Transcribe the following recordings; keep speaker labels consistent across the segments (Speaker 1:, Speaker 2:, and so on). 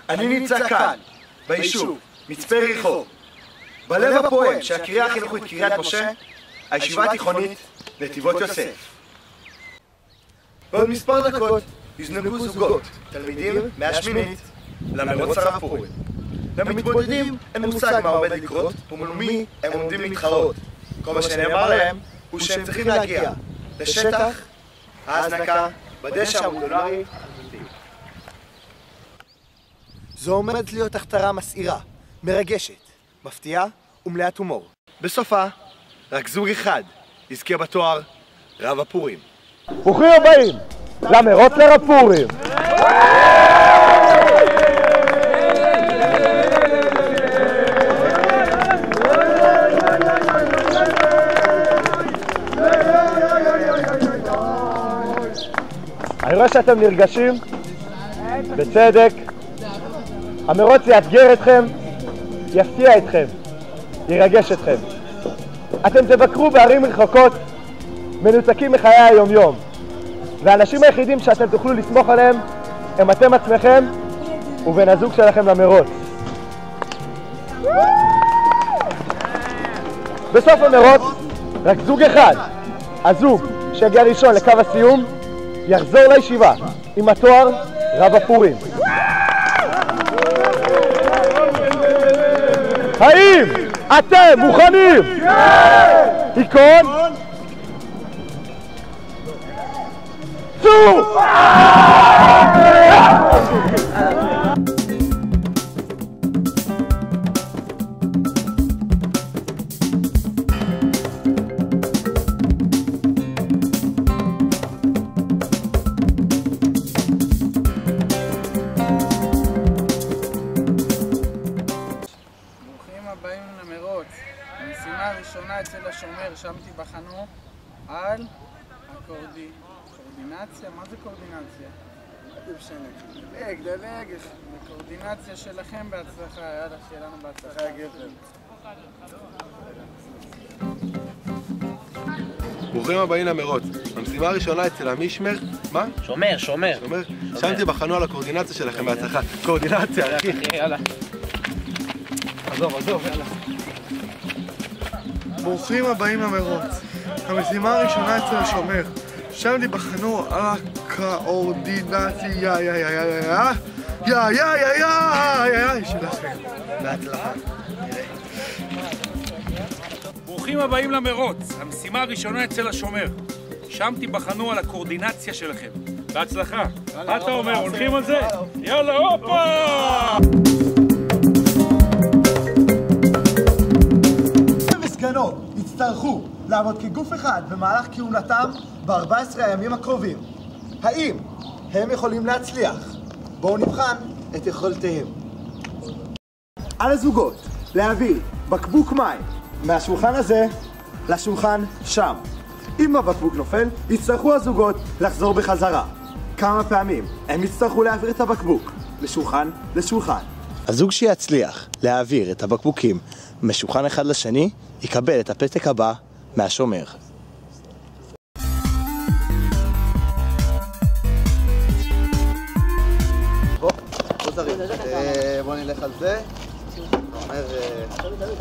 Speaker 1: אני נמצא כאן, ביישוב, מצפה יריחו, בלב הפועם של הקריה החינוכית קריית משה, הישיבה התיכונית נתיבות יוסף. בעוד מספר דקות יזנקו זוגות, תלמידים מהשמינית, למרוץ הרב פורים. למתמודדים אין מושג מה עומד לקרות ומול מי הם עומדים להתחרות. כל מה שנאמר להם הוא שהם צריכים להגיע לשטח ההזנקה בדשא המודולרי. זו עומדת להיות הכתרה מסעירה, מרגשת, מפתיעה ומלאת הומור. בסופה, רק זוג אחד יזכה בתואר רב הפורים.
Speaker 2: ברוכים הבאים למרוץ לרב פורים. אני רואה שאתם נרגשים, בצדק. המרוץ יאתגר אתכם, יפתיע אתכם, ירגש אתכם. אתם תבקרו בערים רחוקות, מנותקים מחיי היום-יום. והאנשים היחידים שאתם תוכלו לסמוך עליהם הם אתם עצמכם ובן הזוג שלכם למרוץ. בסוף המרוץ, רק זוג אחד, הזוג שהגיע ראשון לקו הסיום, יחזור לישיבה עם התואר רב הפורים. האם אתם מוכנים? היכון? צאו!
Speaker 3: המשימה הראשונה אצל השומר, שם תיבחנו על הקורדינציה. מה זה קורדינציה? דלג. הקורדינציה שלכם בהצלחה, יאללה, שיהיה לנו בהצלחה גבר.
Speaker 1: ברוכים הבאים למרוץ. המשימה הראשונה אצל המשמר, מה?
Speaker 4: שומר.
Speaker 1: שם תיבחנו על הקורדינציה שלכם בהצלחה. קורדינציה, אחי.
Speaker 4: יאללה.
Speaker 1: עזוב, יאללה.
Speaker 5: ברוכים הבאים למרוץ. המשימה הראשונה אצל השומר, שם תיבחנו על הקורדינציה שלכם. בהצלחה.
Speaker 6: ברוכים הבאים למרוץ. המשימה הראשונה אצל השומר, שם תיבחנו על הקורדינציה שלכם. בהצלחה. מה אתה אומר? הולכים על זה? יאללה, הופה!
Speaker 1: יצטרכו לעבוד כגוף אחד במהלך כהונתם ב-14 הימים הקרובים. האם הם יכולים להצליח? בואו נבחן את יכולתיהם. על הזוגות להביא בקבוק מים מהשולחן הזה לשולחן שם. אם הבקבוק נופל, יצטרכו הזוגות לחזור בחזרה. כמה פעמים הם יצטרכו להעביר את הבקבוק לשולחן לשולחן. הזוג שיצליח להעביר את הבקבוקים משולחן אחד לשני יקבל את הפתק הבא מהשומר.
Speaker 7: בוא נלך על זה. אומר,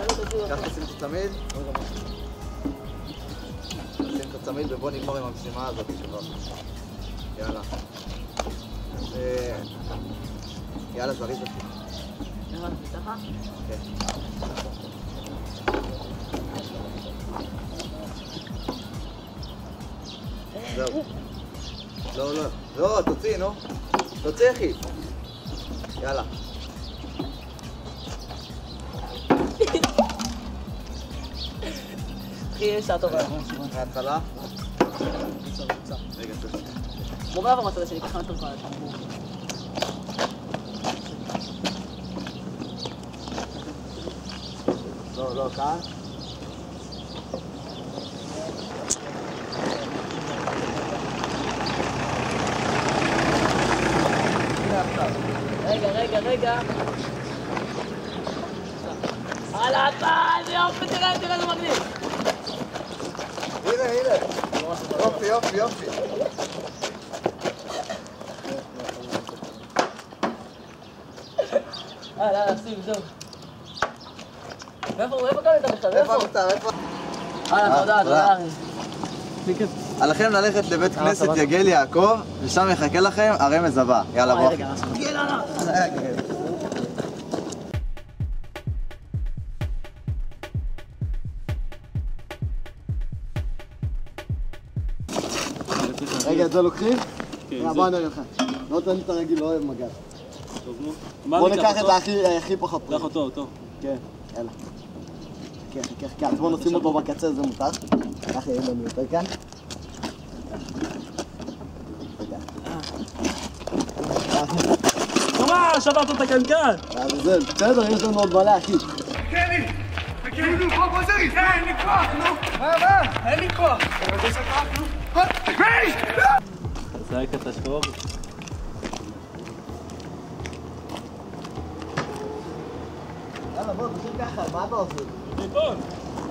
Speaker 7: כך תשים את הצמיד. נשים את הצמיד ובוא נגמור עם המשימה הזאת שלו. יאללה. יאללה, זריז אותי. כן. זהו. לא, תוציא, נו. תוציא, אחי. יאללה.
Speaker 8: אחי, יש שעה טובה.
Speaker 7: מההתחלה. רגע,
Speaker 8: בוא בעבר מהצד השני, ככה נתון כל הזמן.
Speaker 7: לא, כאן.
Speaker 8: רגע. על הצד, יופי, תראה זה מגניב.
Speaker 7: הנה. יופי.
Speaker 8: שים, זהו. איפה קלטת בכלל? איפה? תודה.
Speaker 7: עליכם ללכת לבית כנסת יגל יעקב, ושם יחכה לכם הרמז הבא. יאללה, בוא.
Speaker 1: רגע, את זה לוקחים? כן, בוא נראה לך. לא תן לי את הרגיל, לא אוהב מגל.
Speaker 4: טוב, נו.
Speaker 1: בוא ניקח את הכי פחות פריט.
Speaker 4: קח אותו.
Speaker 1: כן, יאללה. חכה, אז בוא נשים אותו בקצה, זה מותר. ככה יהיה לנו יותר כאן.
Speaker 4: מה? שברת את הקנקן!
Speaker 1: זה בסדר, יש לנו עוד מלא, אחי.
Speaker 5: קרי! נו, בוא זריז! אין לי כוח, נו! מה? אין לי כוח!
Speaker 4: זה היה קטסטרופה.
Speaker 1: יאללה, בוא, תשאיר ככה, מה אתה עושה? סיפון!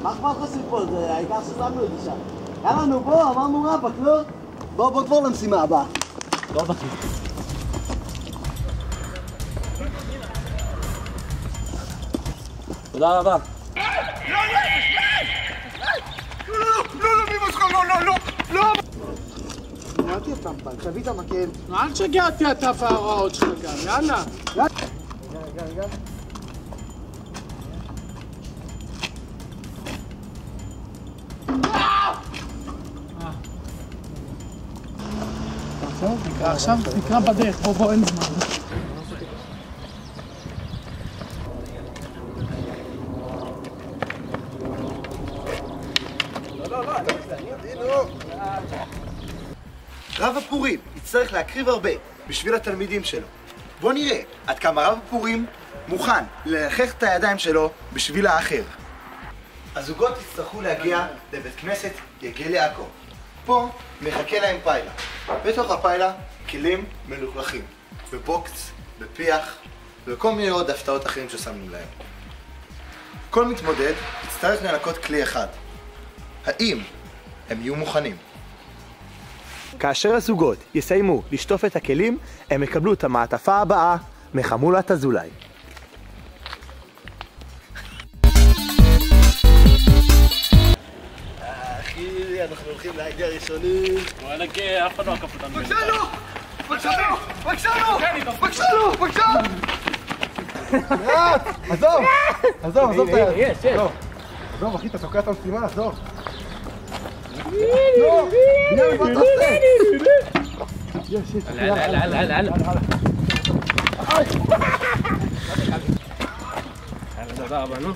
Speaker 1: מה אכפת לך סיפון? זה העיקר ששמנו את זה שם. יאללה, נו, בוא, אמרנו רבק, לא? בוא כבר למשימה הבאה.
Speaker 4: לא בכי. תודה רבה.
Speaker 5: לא!
Speaker 1: מה תהיה טמפן? תביא את המקל.
Speaker 3: אל תשגע אותי אתה וההוראות שלך גם, יאללה.
Speaker 1: רגע.
Speaker 3: עכשיו נקרא בדרך, בוא, אין זמן.
Speaker 1: רב הפורים יצטרך להקריב הרבה בשביל התלמידים שלו. בוא נראה עד כמה רב הפורים מוכן ללחך את הידיים שלו בשביל האחר. הזוגות יצטרכו להגיע לבית כנסת יגל יעקב. פה מחכה להם פיילה. בתוך הפיילה כלים מלוכלכים, בבוקס, בפיח וכל מיני עוד הפתעות אחרים ששמנו להם. כל מתמודד יצטרך לנקות כלי אחד. האם הם יהיו מוכנים? כאשר הזוגות יסיימו לשטוף את הכלים, הם יקבלו את המעטפה הבאה מחמולת אזולאי. אחי, אנחנו הולכים להגיע ראשונים.
Speaker 4: בוא נגיע, אף אחד לא עקף אותנו.
Speaker 5: בבקשה!
Speaker 1: עזוב את היד.
Speaker 4: יש.
Speaker 1: עזוב, אחי, אתה תוקע את המשימה, עזוב.
Speaker 4: תודה רבה, נו.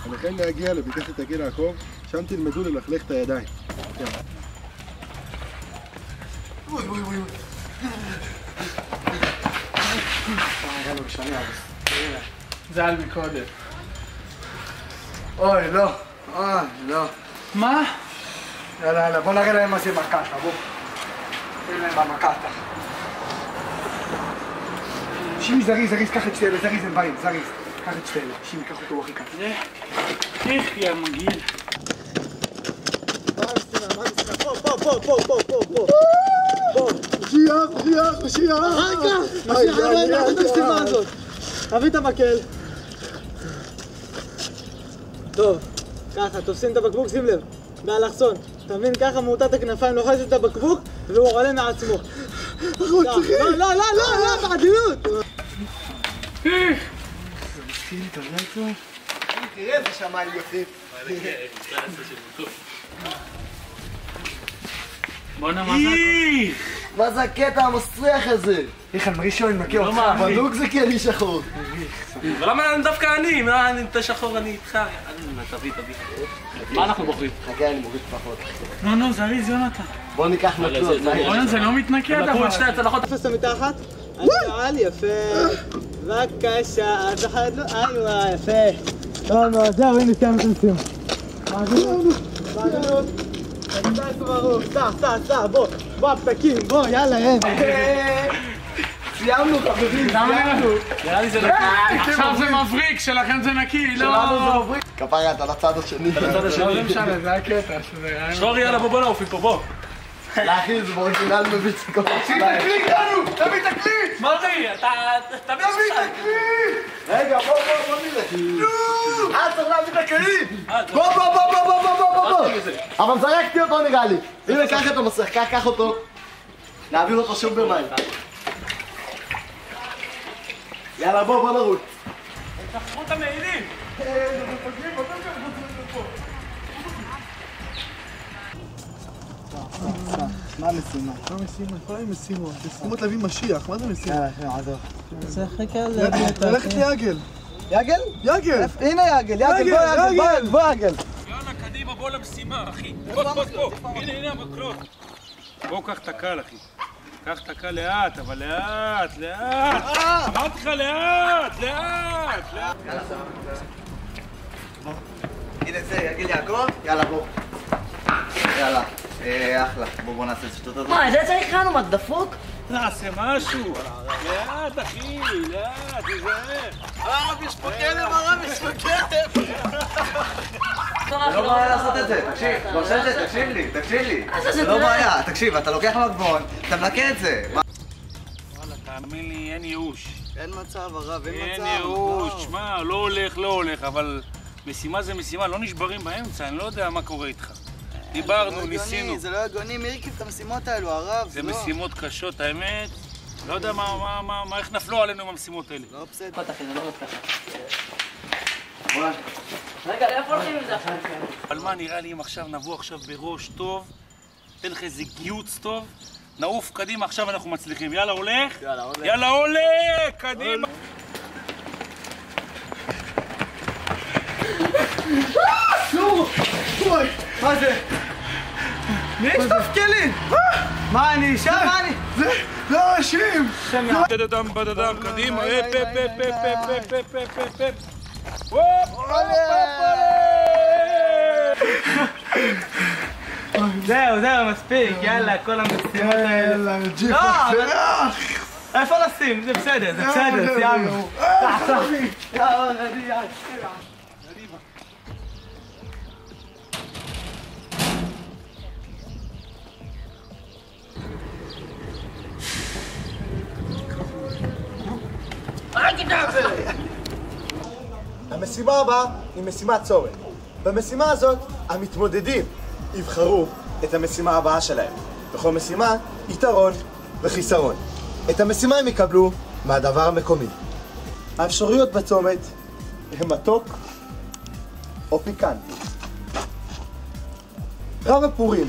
Speaker 5: עליכם להגיע לבית כנסת יגל יעקב, שם תלמדו ללכלך את הידיים.
Speaker 3: זה על מקודם.
Speaker 5: אוי, לא.
Speaker 3: מה?
Speaker 5: יאללה, בוא נראה להם מה זה מקטה, בוא. תן להם במקטה. שימי, זריז, קח את שתי אלה, זריז הם באים, זריז. קח את שתי אלה, שימי, קח אותו הכי קל.
Speaker 3: איך יא מגעיל.
Speaker 1: פה. משיח. תביא את המקל. טוב, ככה, תופסים את הבקבוק, שים לב, באלכסון. אתה מבין, ככה מעוטת הכנפיים לוחצת את הבקבוק והוא עולה מעצמו. לא, בעדינות.
Speaker 5: זה מסכים, אתה יודע את זה?
Speaker 1: תראה איזה שמיים יפים.
Speaker 3: בוא'נה, מה זה?
Speaker 1: מה זה הקטע המסריח הזה?
Speaker 5: איך אני מרגיש שאני מכיר אותך.
Speaker 1: בדוק זה כי אני שחור.
Speaker 4: ולמה דווקא אני? מה, אני אתה שחור, אני איתך. תביא. מה אנחנו בוחרים?
Speaker 1: חכה, אני מוריד פחות.
Speaker 3: נו, זריז, יונתן.
Speaker 1: בוא ניקח נקלות.
Speaker 3: בוא'נה, זה לא מתנקה הדבר.
Speaker 4: לקחו את שתי הצלחות.
Speaker 1: תפס מתחת. על יפה. בבקשה, אז אחד לא... איווה, יפה. לא, זהו, הנה סתם תנסים. בעדינות. סע, בוא, הפתקים, בוא, יאללה, סיימנו, חברים, סיימנו.
Speaker 4: נראה לי זה נקי.
Speaker 3: עכשיו זה מבריק, שלכם זה נקי, לא...
Speaker 1: כפרה, אתה לצד השני.
Speaker 3: לא משנה, זה הקטע.
Speaker 4: שור, יאללה, בוא נעוף מפה, בוא.
Speaker 7: לאחי, זה באורגינל מביא סיכות.
Speaker 5: תקליט לנו! תביא תקליט!
Speaker 4: מרי, אתה תביא
Speaker 5: תקליט!
Speaker 1: רגע, בוא נראה. צריך להביא את הכלים!
Speaker 7: בוא! אבל זרקתי אותו נראה לי. הנה, קח את המסך, קח אותו. נעביר אותו שוב במים. יאללה, בוא נרוץ.
Speaker 4: תחרו את המעילים!
Speaker 5: מה המשימה? כל היום משימות. משימות להביא משיח, מה זה משימה?
Speaker 7: יאללה, אחי, עזוב.
Speaker 8: זה חיכה להביא את
Speaker 5: ללכת ליגל.
Speaker 7: יגל?
Speaker 5: יגל!
Speaker 7: הנה יגל, בוא יגל.
Speaker 6: יאללה, קדימה, בוא למשימה, אחי. פה. הנה המקלות. בוא, קח את הקל, אחי. קח את הקל לאט, אבל לאט. אמרתי לך לאט.
Speaker 7: הנה זה, יגל יעקב. יאללה, בוא. יאללה, אחלה. בוא נעשה את שטות הזאת.
Speaker 8: מה, זה צריך לנו, מה, דפוק?
Speaker 6: נעשה משהו. לאט, אחי, לאט, תיזהר.
Speaker 7: הרב, יש פה כלב. זה לא בעיה לעשות את זה, תקשיב. לא עושה את זה, תקשיב לי. זה לא בעיה, תקשיב, אתה לוקח מגבון, אתה מנקה את זה.
Speaker 6: וואלה, תאמין לי, אין ייאוש.
Speaker 7: אין מצב, הרב,
Speaker 6: אין ייאוש. שמע, לא הולך, אבל משימה זה משימה, לא נשברים באמצע, אני לא יודע מה קורה איתך. דיברנו, ניסינו.
Speaker 7: זה לא הגיוני, מי הרכיב את המשימות האלו, הרב?
Speaker 6: זה משימות קשות, האמת. לא יודע איך נפלו עלינו עם המשימות האלה.
Speaker 7: לא בסדר.
Speaker 8: פתח, זה לא נפתח. רגע, איפה הולכים עם זה עכשיו?
Speaker 6: אבל מה, נראה לי אם עכשיו נבוא בראש טוב, תן לך איזה גיוץ טוב, נעוף קדימה, עכשיו אנחנו מצליחים. יאללה, הולך? יאללה, הולך! קדימה!
Speaker 5: מה זה?
Speaker 7: מי יש תפקלים? מה אני?
Speaker 5: זה אנשים!
Speaker 6: בדדם, קדימה,
Speaker 3: זהו, מספיק, יאללה, כל המשימות האלה.
Speaker 5: יאללה, ג'יפ אחר!
Speaker 3: איפה לשים? זה בסדר, סיימנו.
Speaker 1: המשימה הבאה היא משימת צורך. במשימה הזאת המתמודדים יבחרו את המשימה הבאה שלהם. בכל משימה יתרון וחיסרון. את המשימה הם יקבלו מהדבר המקומי. האפשרויות בצומת הם מתוק או פיקנטי. רב הפורים,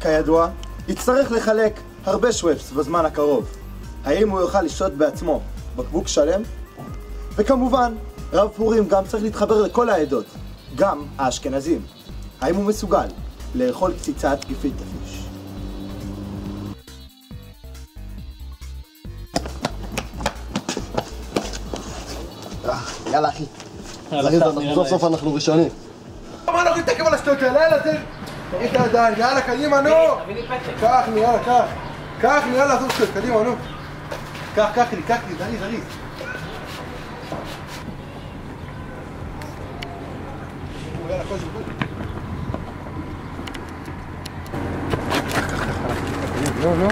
Speaker 1: כידוע, יצטרך לחלק הרבה שוואפס בזמן הקרוב. האם הוא יוכל לשתות בעצמו בקבוק שלם? וכמובן, רב פורים גם צריך להתחבר לכל העדות, גם האשכנזים. האם הוא מסוגל לאכול קציצת גפילטע פיש?
Speaker 7: יאללה אחי. סוף סוף אנחנו ראשונים.
Speaker 5: מה אנחנו נתעכב על השטויות האלה? יאללה, תראי את הידיים, יאללה, קדימה, נו! קח, יאללה, קח, יאללה, עזוב שטויות, קדימה, נו! קח לי, זריז. יאללה, כל שבוע. לא.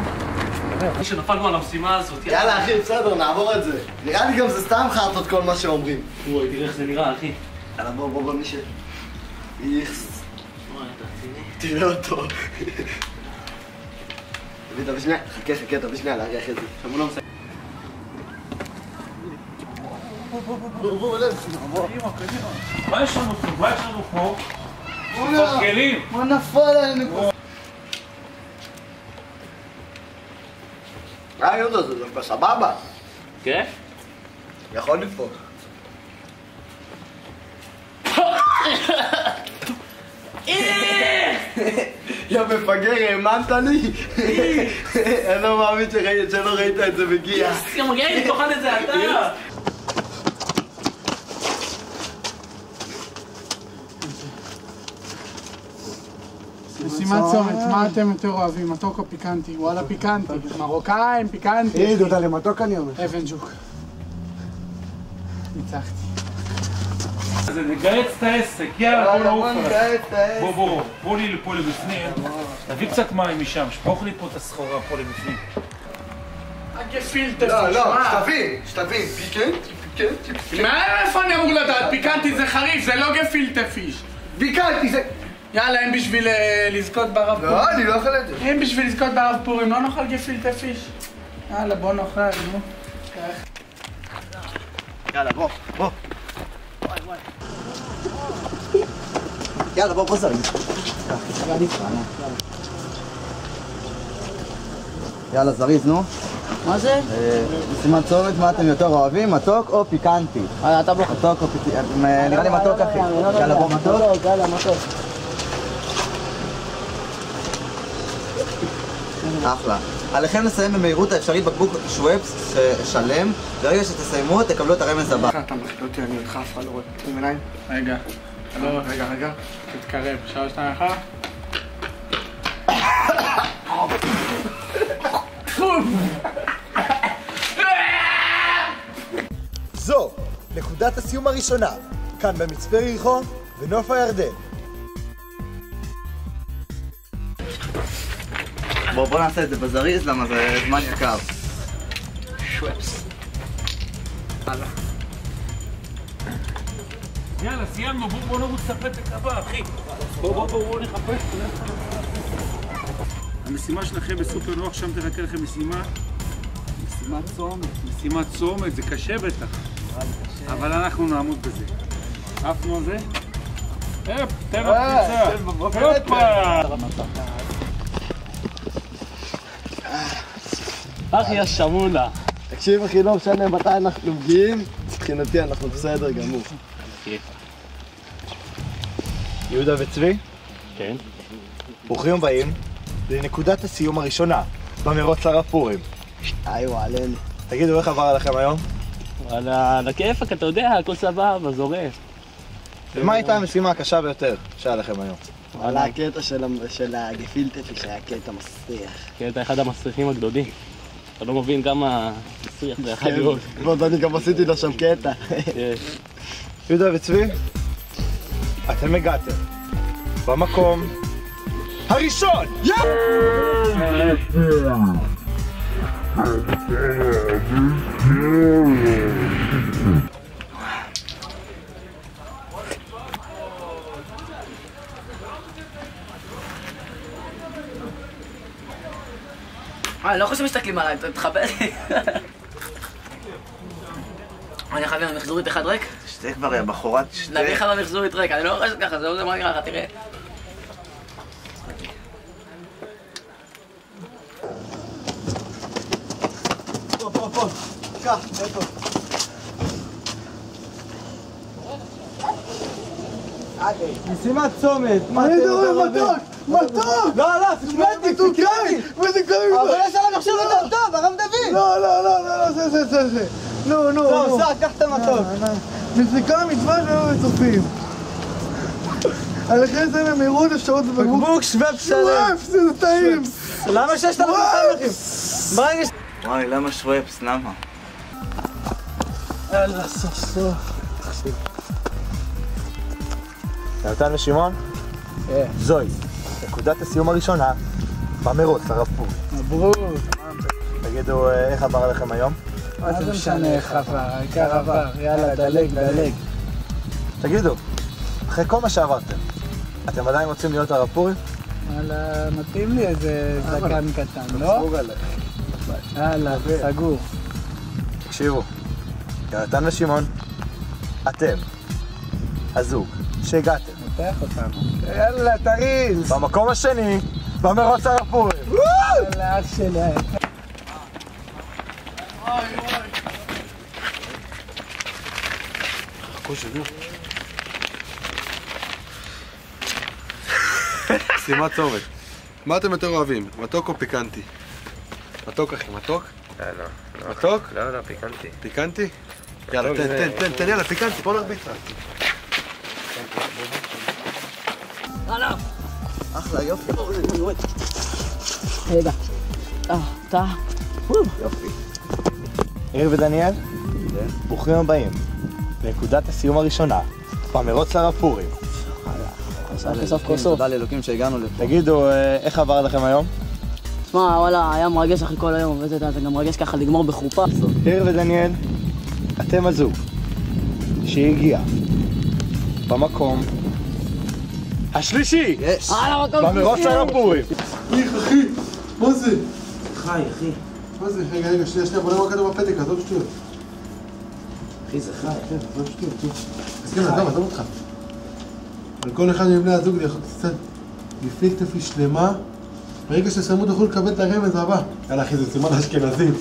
Speaker 4: מי שנפלנו על המשימה הזאת,
Speaker 7: יאללה אחי, בסדר, נעבור את זה. נראה לי גם זה סתם חרטות כל מה שאומרים.
Speaker 4: וואי, תראה איך זה נראה, אחי.
Speaker 7: יאללה, בוא, נשב. איכס.
Speaker 4: וואי, אתה רציני.
Speaker 7: תראה אותו. תביא שנייה. חכה, תביא שנייה, להריח את זה.
Speaker 4: עכשיו הוא לא מסיים.
Speaker 6: מה יש לנו פה? כלים.
Speaker 7: מה נפל עלינו פה? יהודה, זה דווקא סבבה.
Speaker 4: כן?
Speaker 7: יכול לדפוק. יא מפגר, האמנת לי? אני לא מאמין שלא ראית את זה מגיע.
Speaker 4: גם מגיע לי תאכל את זה אתה.
Speaker 3: משימת צומת, מה אתם יותר אוהבים? מתוק או פיקנטי? וואלה פיקנטי. מרוקאים, פיקנטי.
Speaker 5: היי, דודה, למתוק אני אומר.
Speaker 3: אבן ג'וק. ניצחתי.
Speaker 6: זה נגייץ את העסק, יאללה בוא נעוף עליו.
Speaker 5: נגייץ את העסק.
Speaker 6: בוא לי פה לבפנים. תביא קצת מים משם, שפוך לי פה את הסחורה פה לבפנים.
Speaker 3: הגפילטה.
Speaker 5: לא, שתבין, פיקנטי.
Speaker 3: מאיפה אני אמור לדעת? פיקנטי זה חריף, זה לא גפילטה פיש.
Speaker 5: פיקנטי זה...
Speaker 3: יאללה, אם בשביל לזכות בערב פורים.
Speaker 5: לא, אני לא אוכל את זה.
Speaker 3: אם בשביל לזכות בערב פורים, לא נאכל גפילטה פיש. יאללה, בוא נאכל, נו.
Speaker 7: יאללה, בוא. יאללה, בוא זריז. יאללה, זריז, נו.
Speaker 8: מה זה?
Speaker 7: סימן צומת, מה אתם יותר אוהבים, מתוק או פיקנטי?
Speaker 8: אתה בוא.
Speaker 7: מתוק או פיקנטי? נראה לי מתוק, אחי. יאללה, בוא, מתוק.
Speaker 8: יאללה, מתוק.
Speaker 7: אחלה. עליכם לסיים במהירות האפשרית בקבוק שוואפס שלם. ברגע שתסיימו, תקבלו את הרמז הבא.
Speaker 5: אתה מחליט אותי, אני איתך, אף אחד לא רואה. עם עיניים.
Speaker 3: רגע. רגע. תתקרב. 3, 2, 1.
Speaker 1: זו נקודת הסיום הראשונה, כאן במצפה יריחו, בנוף הירדן.
Speaker 7: בוא נעשה את זה בזריז, למה זה זמן יקר.
Speaker 3: שוואפס. הלאה.
Speaker 6: יאללה, סיימנו, בוא נרוץ את הפתק הבא, אחי. בוא נחפש. המשימה שלכם בסופר נוח, שם תחכה לכם משימה. משימת צומת, זה קשה בטח. אבל אנחנו נעמוד בזה. עפנו על זה? תן בפריצה.
Speaker 8: אחי השמונה.
Speaker 2: תקשיב אחי, לא משנה מתי אנחנו מגיעים, מבחינתי אנחנו בסדר גמור. יהודה וצבי?
Speaker 8: כן.
Speaker 1: ברוכים הבאים לנקודת הסיום הראשונה, במרוץ הרב פורים.
Speaker 2: וואלן.
Speaker 1: תגידו, איך עבר עליכם היום?
Speaker 8: על הכיפק, אתה יודע, הכל סבבה, זורף.
Speaker 1: ומה הייתה המשימה הקשה ביותר שהיה לכם היום?
Speaker 2: וואלה, הקטע של הגפילטה שהיה קטע מסריח.
Speaker 8: קטע אחד המסריחים הגדולים. אתה לא מבין כמה מסריח זה יכול להיות.
Speaker 2: ועוד אני גם עשיתי לו שם קטע.
Speaker 1: יהודה וצבי, אתם הגעתם במקום הראשון!
Speaker 8: אני לא חושב שמסתכלים עליי, תכבד לי. אני חייב עם מחזורית אחד ריק?
Speaker 7: שתה כבר, יא בחורת, שתה.
Speaker 8: נביא לך במחזורית ריק, אני לא חושב ככה, זה מה נראה לך, תראה.
Speaker 1: פה, קח, איפה? משימת צומת, מה אתם
Speaker 2: מתוק! מתוק!
Speaker 1: לא, פיקנטי!
Speaker 2: וזה קרים!
Speaker 1: אבל יש על המחשב יותר טוב, הרב דוד!
Speaker 2: לא, זה. נו.
Speaker 1: טוב, קח את המתוק.
Speaker 2: מסיקה מצווה שלא מצופים. עליכם זה במהירות אפשרות
Speaker 1: בקבוק שוואפס שלם.
Speaker 2: שוואפס, זה טעים!
Speaker 1: למה 6,000 חלקים? מה יש?
Speaker 7: וואי, למה שוואפס? למה?
Speaker 1: יאללה, סוף. נתן ושמעון? זוהי נקודת הסיום הראשונה במרוץ הרב פורים.
Speaker 3: מברוק.
Speaker 1: תגידו, איך עבר לכם היום?
Speaker 3: מה זה משנה איך עבר? העיקר עבר. יאללה, דלג.
Speaker 1: תגידו, אחרי כל מה שעברתם, אתם עדיין רוצים להיות הרב פורים?
Speaker 3: יאללה, מתאים לי איזה זקן קטן, לא? יאללה, סגור.
Speaker 1: תקשיבו, נתן ושמעון, אתם, הזוג, שהגעתם.
Speaker 3: פותח אותנו.
Speaker 1: יאללה, תריז! במקום השני, במרוץ הרב פורים.
Speaker 3: יאללה, אח שלי.
Speaker 5: שימת צומת. מה אתם יותר אוהבים? מתוק או פיקנטי? מתוק אחי, מתוק?
Speaker 9: לא.
Speaker 5: מתוק?
Speaker 9: לא, פיקנטי.
Speaker 5: פיקנטי? יאללה, תן, יאללה, פיקנטי, בוא נרביץ לך.
Speaker 7: אחלה, יופי.
Speaker 8: רגע. אתה.
Speaker 1: יופי. עיר ודניאל, ברוכים הבאים לנקודת הסיום הראשונה
Speaker 2: במרוץ הר הפורים.
Speaker 7: סוף כל סוף. תודה לאלוקים שהגענו לפה.
Speaker 2: תגידו, איך עבר לכם היום?
Speaker 9: תשמע, וואלה, היה מרגש אחרי כל היום, וזה גם מרגש ככה לגמור בחופה.
Speaker 2: תיר ודניאל, אתם הזוג שהגיע במקום השלישי במרוץ הר הפורים.
Speaker 5: אחי, מה זה?
Speaker 4: חי, אחי.
Speaker 5: מה זה? רגע, שנייה, בוא נראה מה כתוב בפתק, עזוב שטויות.
Speaker 4: אחי, זה חי.
Speaker 5: כן, עזוב שטויות, אז כן, עזוב אותך. על כל אחד מבני הזוג לאכול קצת גפילטע שלמה. ברגע שתסיימו תוכלו לקבל את הרמז הבא. יאללה אחי, זה סימן אשכנזים.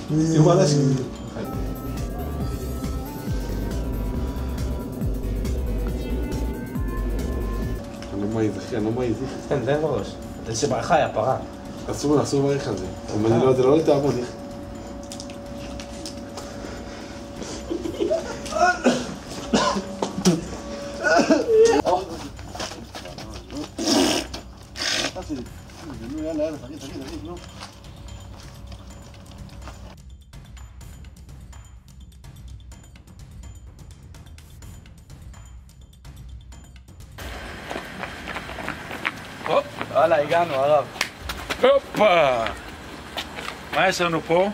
Speaker 5: סימן אשכנזים. אני לא מעיז, אחי, אני לא מעיז.
Speaker 4: תן בראש. זה שברכה היה פרה.
Speaker 5: אסור לברך על זה. אבל זה לא לתעבוד, איך? יאללה, תגיד, נו.
Speaker 7: וואלה, הגענו, הרב.
Speaker 6: הופה! מה יש לנו פה?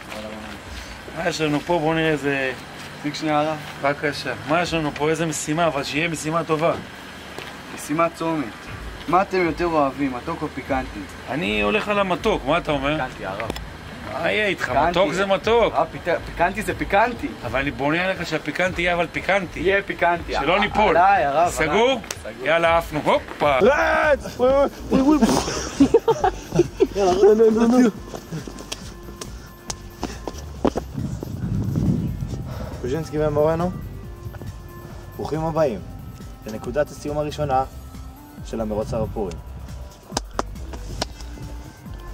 Speaker 6: בואו נראה איזה...
Speaker 7: תציג שנייה, הרב.
Speaker 6: בבקשה. מה יש לנו פה? איזה משימה, אבל שיהיה משימה טובה.
Speaker 7: משימה צומת. מה אתם יותר אוהבים, מתוק או פיקנטי?
Speaker 6: אני הולך על המתוק, מה אתה אומר?
Speaker 7: פיקנטי, הרב.
Speaker 6: מה יהיה איתך? מתוק זה מתוק.
Speaker 7: פיקנטי זה פיקנטי.
Speaker 6: אבל אני בונה עליך שהפיקנטי יהיה אבל פיקנטי.
Speaker 7: יהיה פיקנטי.
Speaker 6: שלא ניפול.
Speaker 7: עליי, הרב.
Speaker 6: סגור? יאללה, עפנו. הופה!
Speaker 2: קוז'ינסקי ומורנו, ברוכים הבאים לנקודת הסיום הראשונה של המרוץ הר הפורים.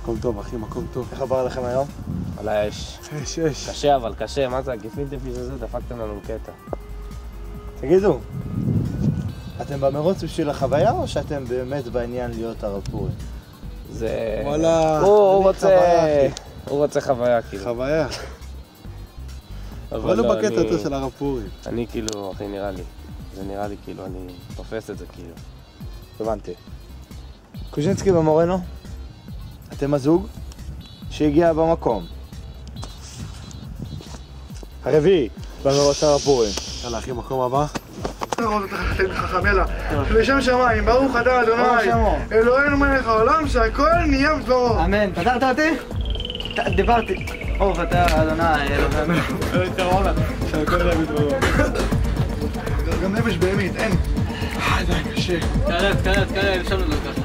Speaker 5: מקום טוב, אחי, מקום טוב.
Speaker 2: איך עבר לכם היום?
Speaker 8: וואלה, יש. קשה, אבל קשה. מה זה? הגפילטע הזה, דפקתם לנו קטע.
Speaker 2: תגידו, אתם במרוץ בשביל החוויה או שאתם באמת בעניין להיות הר הפורים?
Speaker 8: זה...
Speaker 5: וואלה.
Speaker 8: הוא רוצה חוויה, כאילו.
Speaker 5: חוויה. אבל לא בקטע יותר של הר הפורים.
Speaker 8: אני כאילו, אחי, נראה לי. זה נראה לי כאילו, אני תופס את זה כאילו.
Speaker 2: הבנתי. קוז'ינסקי ומורנו, אתם הזוג שהגיע במקום הרביעי במרוץ הר הפורים.
Speaker 5: יאללה אחי, מקום הבא.
Speaker 3: חכמלה, לשם שמיים, ברוך אתה אדוני, אלוהינו מלך העולם, שהכל נהיה בדברו.
Speaker 7: אמן. פתרת אותי? דיברתי. ברוך אתה אדוני, אלוהינו.
Speaker 5: שהכל נהיה בדברו.
Speaker 3: גם נפש בהמית, אין. די, קשה.
Speaker 9: קרב, אפשר לו ככה.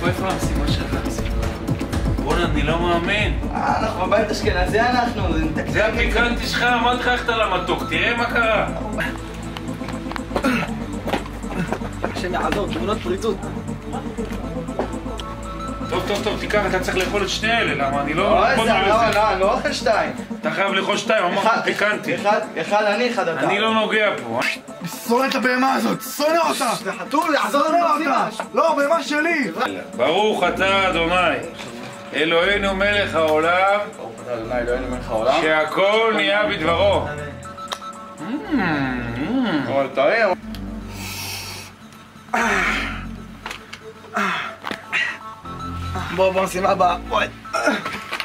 Speaker 6: איפה המשימה שלך? בוא'נה, אני לא מאמין.
Speaker 7: אנחנו בבית אשכנזי אנחנו.
Speaker 6: זה הפיקנטי שלך, אמרתי לך ללכת על המתוק, תראה מה קרה.
Speaker 9: השם יעזור, תמונות פריצות.
Speaker 6: טוב, תיקח, אתה צריך לאכול את שני אלה, למה אני לא...
Speaker 7: אני לא אוכל שתיים.
Speaker 6: אתה חייב לאכול שתיים, אמרת פיקנטי.
Speaker 7: אחד אני, אחד אתה.
Speaker 6: אני לא נוגע פה.
Speaker 3: שונא את הבהמה הזאת, שונא אותה!
Speaker 7: זה חתול, יעזור לנו במשימה.
Speaker 3: לא, בהמה שלי!
Speaker 6: ברוך אתה אדוני, אלוהינו מלך העולם, שהכל נהיה בדברו.
Speaker 7: אבל תראה. בוא משימה הבאה.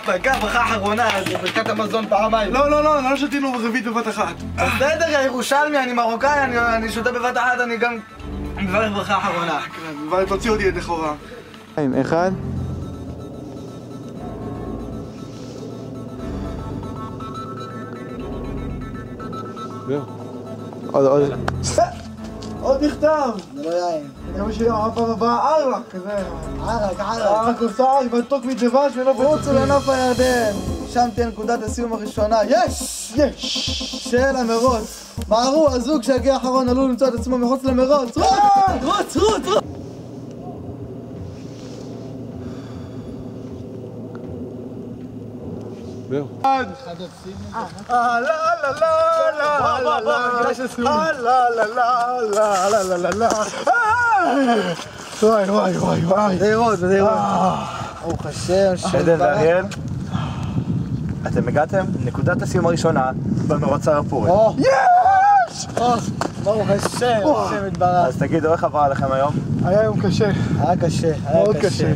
Speaker 7: ברכת ברכה האחרונה, זה ברכת המזון פעמיים.
Speaker 3: לא שתינו רביעית בבת אחת.
Speaker 7: בסדר, ירושלמי, אני מרוקאי, אני שותה בבת אחת, אני גם מברך ברכה האחרונה.
Speaker 3: תוציא אותי ידי חובה.
Speaker 2: אחד.
Speaker 3: עוד נכתב!
Speaker 7: זה לא יין.
Speaker 3: גם שיהיה הפעם הבאה ערק כזה. ערק עושה מתוק מדבש ולא
Speaker 7: רוצו לנוף הירדן. שם תהיה נקודת הסיום הראשונה. יש! של המרוץ. מהרו, הזוג שהגיע האחרון עלול למצוא את עצמו מחוץ למרוץ. רוץ!
Speaker 5: זהו.
Speaker 3: וואי.
Speaker 7: בדירות. ברוך השם,
Speaker 2: עדן ואריאל,
Speaker 1: אתם הגעתם לנקודת הסיום הראשונה במרוץ הר הפורים.
Speaker 3: יש!
Speaker 7: ברוך השם, השם יתברך.
Speaker 1: אז תגידו, איך עבר עליכם היום?
Speaker 3: היה יום קשה.
Speaker 7: היה קשה,
Speaker 3: מאוד קשה.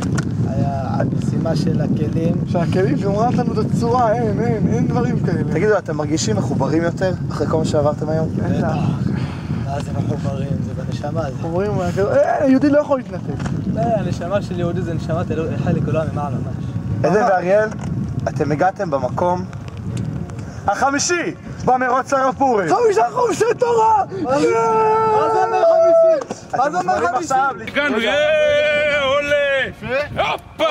Speaker 7: היה המשימה של הכלים.
Speaker 3: שהכלים גמרת לנו את הצורה, אין דברים כאלה.
Speaker 1: תגידו, אתם מרגישים מחוברים יותר אחרי כל מה שעברתם היום?
Speaker 3: בטח.
Speaker 7: זה מחוברים, זה בנשמה.
Speaker 3: אומרים, יהודי לא יכול להתנתק.
Speaker 7: לא, הנשמה של יהודי זה נשמת אחד לכולם ממעלה ממש.
Speaker 1: עדן ואריאל, אתם הגעתם במקום החמישי במרוץ הר הפורים.
Speaker 3: 5 חומשי תורה!
Speaker 7: מה זה אומר חמישי?
Speaker 1: אתם מוזמנים עכשיו
Speaker 6: הגענו, עולה! הופה!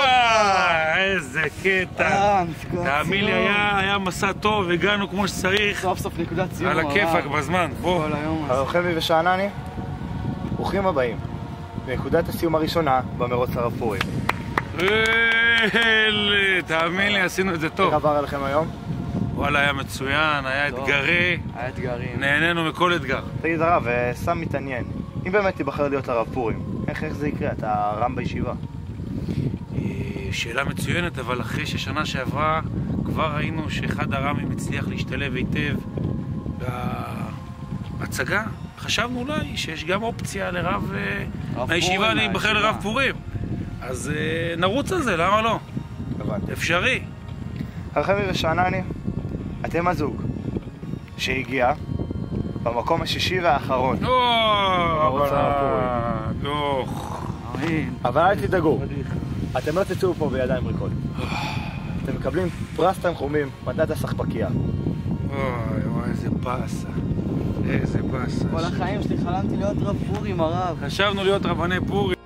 Speaker 6: איזה קטע! תאמין לי, היה מסע טוב, הגענו כמו שצריך.
Speaker 7: סוף סוף נקודת סיום.
Speaker 6: על הכיפק בזמן, בוא.
Speaker 1: הרוחמי ושענני, ברוכים הבאים לנקודת הסיום הראשונה במרוץ הר הפורים.
Speaker 6: תאמין לי, עשינו את זה טוב.
Speaker 1: איך עבר עליכם היום?
Speaker 6: וואלה, היה מצוין, היה אתגרי.
Speaker 7: היה אתגרים.
Speaker 6: נהנינו מכל אתגר.
Speaker 1: תגיד הרב, סם מתעניין, אם באמת תיבחר להיות הרב פורים, איך זה יקרה? אתה רם בישיבה.
Speaker 6: שאלה מצוינת, אבל אחרי ששנה שעברה כבר ראינו שאחד הרמים הצליח להשתלב היטב בהצגה. חשבנו אולי שיש גם אופציה לרב מהישיבה להיבחר לרב פורים. אז נרוץ על זה, למה לא? אפשרי.
Speaker 1: הרוחמי ושענני, אתם הזוג שהגיע במקום השישי והאחרון. אבל אל תדאגו, אתם לא תצאו פה בידיים ריקות. אתם מקבלים פרס תנחומים, מדד הסחבקיה.
Speaker 6: וואי, איזה באסה. איזה באסה.
Speaker 7: כל החיים שלי חלמתי להיות רב פורים, הרב.
Speaker 6: חשבנו להיות רבני פורים.